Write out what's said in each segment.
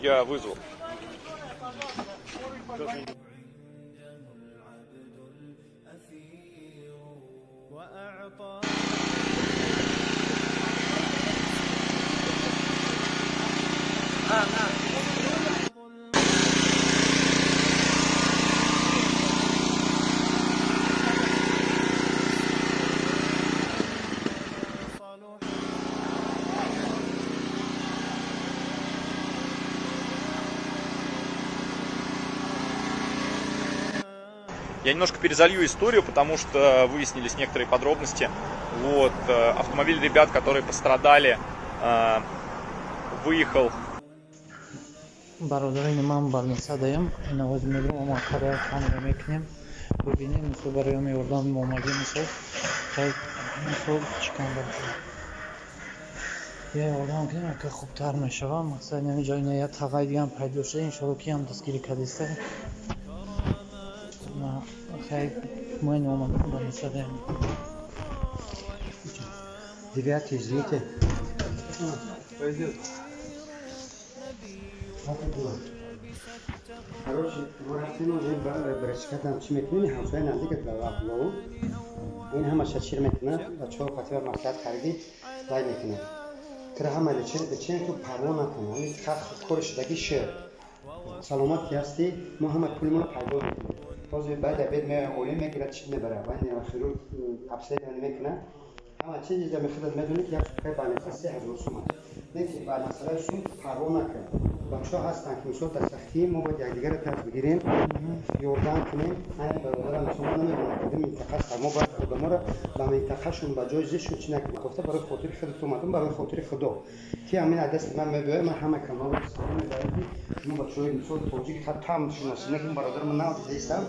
я вызвал. Я немножко перезалью историю, потому что выяснились некоторые подробности. Вот, автомобиль ребят, которые пострадали, выехал. برادران من بالنسادایم نواز میگم ما کار کامل میکنیم ببینیم تو برای ما یردام موماگی میشه خیلی خوب چیکار کنیم یه یردام کنیم که خوبتر میشه مثلا این جای نه تقاعدی هم پیدا شه ان شاء الله کی هم دستگیری کردیسته ما خیلی مهم اومد بالنسادایم دیگه تیزیته Хороший, ورحتیم و برشکت هم چی میکنی همسایه نزدیک دلالو این همه شیر میکنه و چهار پتی و مسئله خریدی لای میکنه که همه بچین تو پروا نکنه این خط کورش دگی شیر سلامت که هستی ما همه پولمون رو پیدا میکنیم باز بعد بید اولی میگیره چی میبره و این خیرو ابسید میکنه همه چیزی در میخواد میدونی که یک سوپای بالنسه 3000 تومان نه که بالنسه سود پروا نکنه بچه‌ها هستن که مثلا در سختی ما باید یکدیگر رو طرف بگیریم یوردان کنیم این برادران شما نمیدونن که منطقه است ما باید خود ما رو به منطقهشون به جای زشت چی نکنیم گفته برای خاطر خودت اومدم برای خاطر خدا که همین دست من میبره من همه کمال استفاده می‌کنم شما بچه‌های مثلا توجیه خط تام شناسی نکنیم برادر من نه هستم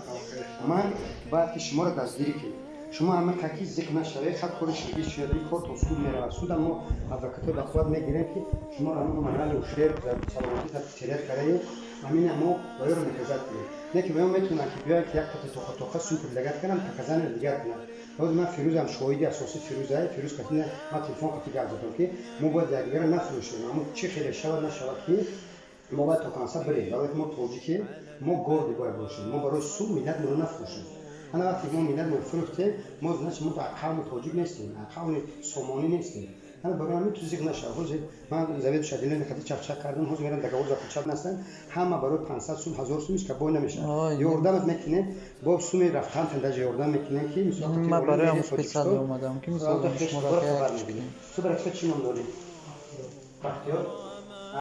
من باید که شما رو دستگیری کنیم شما همه تاکید ذکر نشوید خط کارش دیگه شده کارت و سود میره سود ما ادوکات به خود میگیریم که شما را ما منال و شیر در سلامتی در تریت کردیم همین ما باید رو مکزات کنیم نه که ما میتونم که بیاید که یک تا توخه سوپر لگت کنم تکزان دیگر کنم باز من فیروز هم شاهدی اساسی فیروز کتنه ما تلفن کتی گذاشتم که ما باید دیگر نفروشیم اما چه خیلی شود نشود که ما باید تا کنسا بریم باید ما توجیه که ما گرد باید باشیم ما برای سود ملت رو نفروشیم انا وقتی ما ملت مفروخته ما زنش ما قوم تاجیک نیستیم قوم سومانی نیستیم انا برای همین تو ذکر نشه من زوید شدیله نخاطی چک کردم هوز میرن دگاور زاخت چپ نستن همه برای 500 سود 1000 سودش که بای نمیشه یوردامت میکنه با سومی رفتن تنده یوردام میکنه که مثلا ما برای هم اسپیشال اومدم که مثلا شما را خبر میدیم تو برای چی من داری؟